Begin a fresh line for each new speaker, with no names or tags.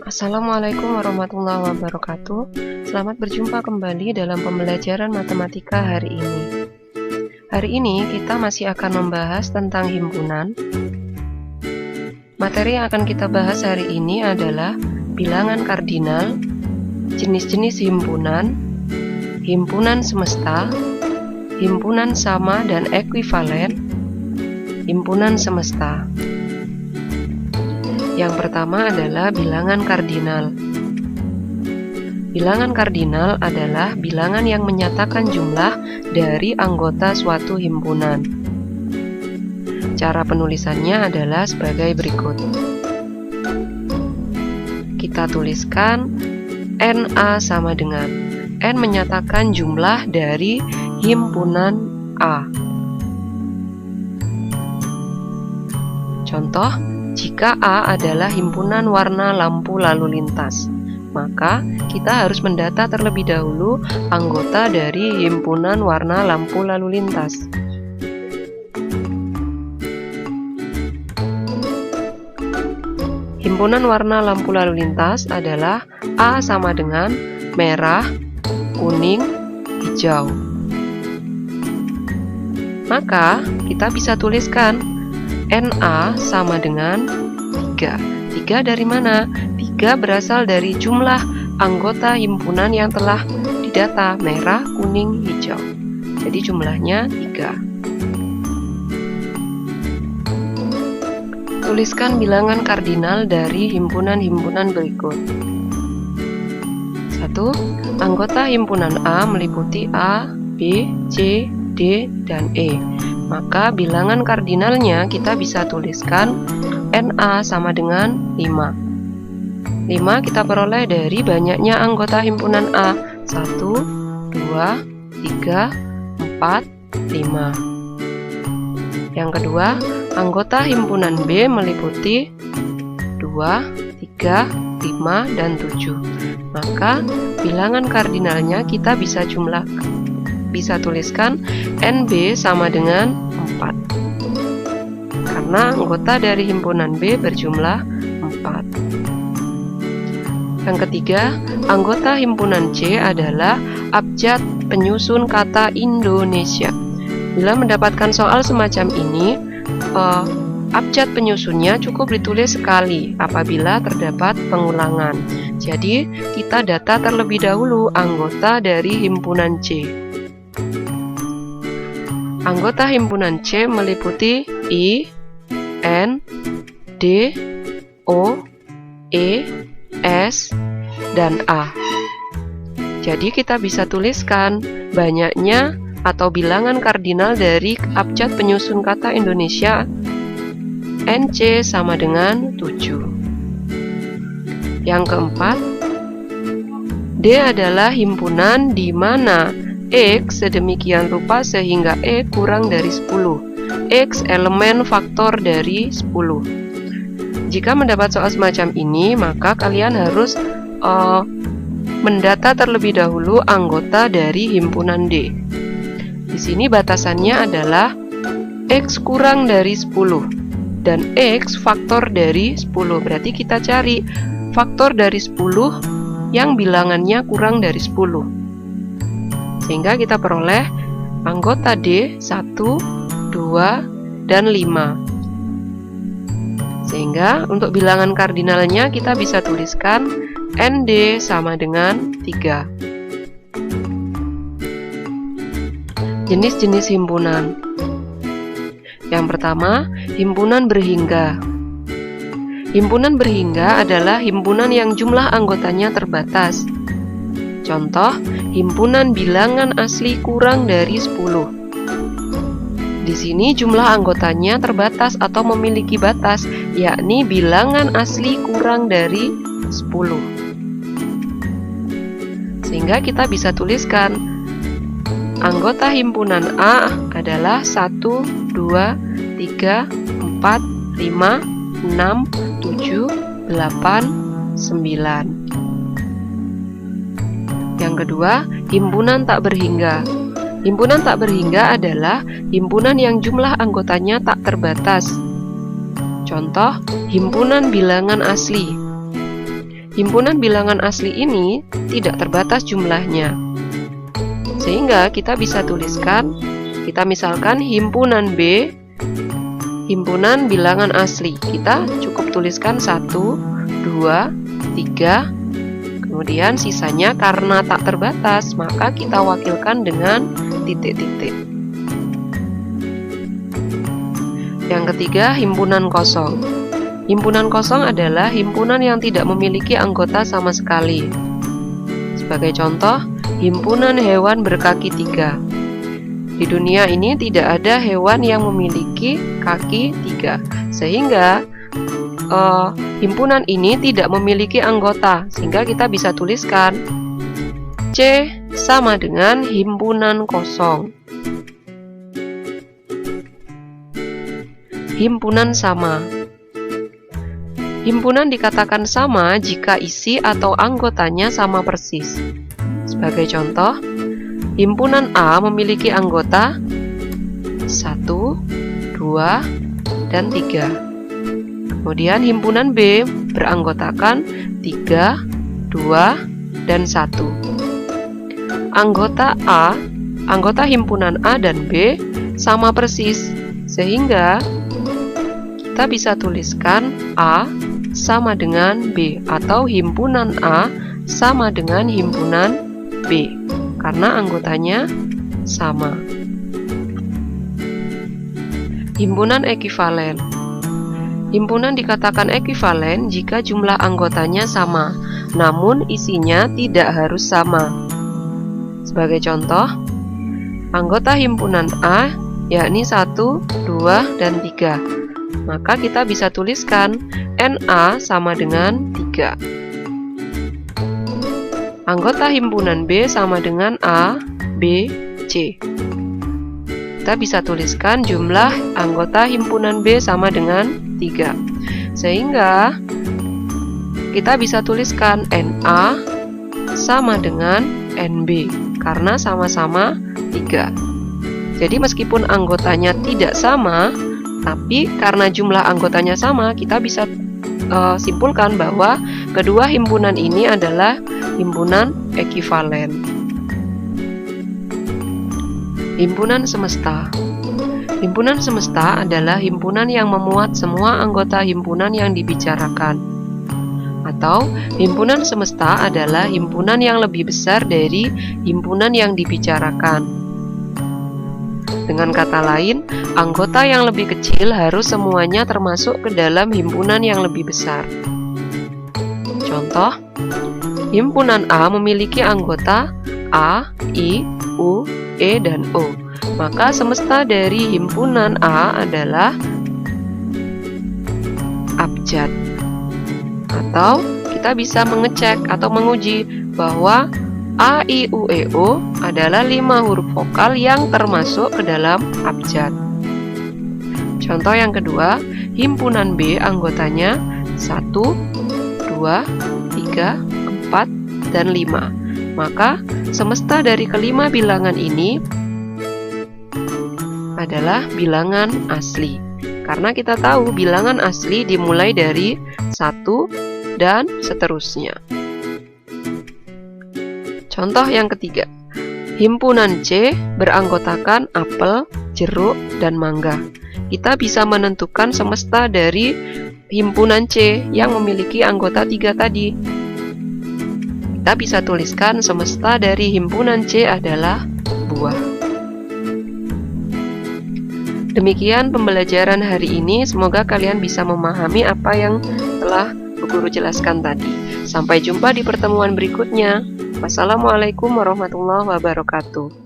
Assalamualaikum warahmatullahi wabarakatuh. Selamat berjumpa kembali dalam pembelajaran matematika hari ini. Hari ini kita masih akan membahas tentang himpunan. Materi yang akan kita bahas hari ini adalah bilangan kardinal, jenis-jenis himpunan, himpunan semesta, himpunan sama dan ekuivalen, himpunan semesta. Yang pertama adalah bilangan kardinal. Bilangan kardinal adalah bilangan yang menyatakan jumlah dari anggota suatu himpunan. Cara penulisannya adalah sebagai berikut. Kita tuliskan NA sama dengan N menyatakan jumlah dari himpunan A. Contoh, jika A adalah himpunan warna lampu lalu lintas, maka kita harus mendata terlebih dahulu anggota dari himpunan warna lampu lalu lintas. Himpunan warna lampu lalu lintas adalah A sama dengan merah, kuning, hijau. Maka kita bisa tuliskan NA sama dengan 3. 3 dari mana? 3 berasal dari jumlah anggota himpunan yang telah didata, merah, kuning, hijau. Jadi jumlahnya 3. Tuliskan bilangan kardinal dari himpunan-himpunan berikut. 1. Anggota himpunan A meliputi A, B, C, D, dan E. Maka bilangan kardinalnya kita bisa tuliskan NA sama dengan 5. 5 kita peroleh dari banyaknya anggota himpunan A. 1, 2, 3, 4, 5. Yang kedua, anggota himpunan B meliputi 2, 3, 5, dan 7. Maka bilangan kardinalnya kita bisa tuliskan NB sama dengan 4. Karena anggota dari himpunan B berjumlah 4. Yang ketiga, anggota himpunan C adalah abjad penyusun kata Indonesia. Bila mendapatkan soal semacam ini, abjad penyusunnya cukup ditulis sekali apabila terdapat pengulangan. Jadi, kita data terlebih dahulu anggota dari himpunan C. Anggota himpunan C meliputi I, N, D, O, E, S, dan A. Jadi kita bisa tuliskan banyaknya atau bilangan kardinal dari abjad penyusun kata Indonesia NC sama dengan 7. Yang keempat, D adalah himpunan di mana X sedemikian rupa sehingga E kurang dari 10. X elemen faktor dari 10. Jika mendapat soal semacam ini, maka kalian harus mendata terlebih dahulu anggota dari himpunan D. Di sini batasannya adalah X kurang dari 10 dan X faktor dari 10. Berarti kita cari faktor dari 10 yang bilangannya kurang dari 10. Sehingga kita peroleh anggota D 1, 2, dan 5. Sehingga untuk bilangan kardinalnya kita bisa tuliskan ND sama dengan 3. Jenis-jenis himpunan. Yang pertama, himpunan berhingga. Himpunan berhingga adalah himpunan yang jumlah anggotanya terbatas. Contoh, himpunan bilangan asli kurang dari 10. Di sini jumlah anggotanya terbatas atau memiliki batas, yakni bilangan asli kurang dari 10. Sehingga kita bisa tuliskan anggota himpunan A adalah 1, 2, 3, 4, 5, 6, 7, 8, 9. Yang kedua, himpunan tak berhingga. Himpunan tak berhingga adalah himpunan yang jumlah anggotanya tak terbatas. Contoh, himpunan bilangan asli. himpunan bilangan asli ini tidak terbatas jumlahnya. Sehingga kita bisa tuliskan, kita misalkan himpunan B, himpunan bilangan asli. Kita cukup tuliskan 1, 2, 3, kemudian sisanya karena tak terbatas, maka kita wakilkan dengan titik-titik. Yang ketiga, himpunan kosong. Himpunan kosong adalah himpunan yang tidak memiliki anggota sama sekali. Sebagai contoh, himpunan hewan berkaki 3. Di dunia ini tidak ada hewan yang memiliki kaki 3, sehingga himpunan ini tidak memiliki anggota, sehingga kita bisa tuliskan C sama dengan himpunan kosong. Himpunan sama. Himpunan dikatakan sama jika isi atau anggotanya sama persis. Sebagai contoh, himpunan A memiliki anggota 1, 2, dan 3. Kemudian himpunan B beranggotakan 3, 2, dan 1. Anggota himpunan A dan B sama persis, sehingga kita bisa tuliskan A sama dengan B, atau himpunan A sama dengan himpunan B, karena anggotanya sama. Himpunan ekivalen. Himpunan dikatakan ekivalen jika jumlah anggotanya sama, namun isinya tidak harus sama. Sebagai contoh, anggota himpunan A yakni 1, 2, dan 3. Maka kita bisa tuliskan NA sama dengan 3. Anggota himpunan B sama dengan A, B, C. Kita bisa tuliskan jumlah anggota himpunan B sama dengan 3. Sehingga kita bisa tuliskan NA sama dengan NB, karena sama-sama 3. Jadi meskipun anggotanya tidak sama, tapi karena jumlah anggotanya sama, kita bisa simpulkan bahwa kedua himpunan ini adalah himpunan ekivalen. Himpunan semesta. Himpunan semesta adalah himpunan yang memuat semua anggota himpunan yang dibicarakan. Atau himpunan semesta adalah himpunan yang lebih besar dari himpunan yang dibicarakan. Dengan kata lain, anggota yang lebih kecil harus semuanya termasuk ke dalam himpunan yang lebih besar. Contoh, himpunan A memiliki anggota A, I, U, E, dan O. Maka semesta dari himpunan A adalah abjad. Atau kita bisa mengecek atau menguji bahwa A, I, U, E, O adalah 5 huruf vokal yang termasuk ke dalam abjad. Contoh yang kedua, himpunan B anggotanya 1, 2, 3, 4, dan 5. Maka semesta dari kelima bilangan ini adalah bilangan asli. Karena kita tahu bilangan asli dimulai dari 1 dan seterusnya. Contoh yang ketiga, himpunan C beranggotakan apel, jeruk, dan mangga. Kita bisa menentukan semesta dari himpunan C yang memiliki anggota 3 tadi. Kita bisa tuliskan semesta dari himpunan C adalah buah. Demikian pembelajaran hari ini, semoga kalian bisa memahami apa yang telah Bu Guru jelaskan tadi. Sampai jumpa di pertemuan berikutnya. Wassalamualaikum warahmatullahi wabarakatuh.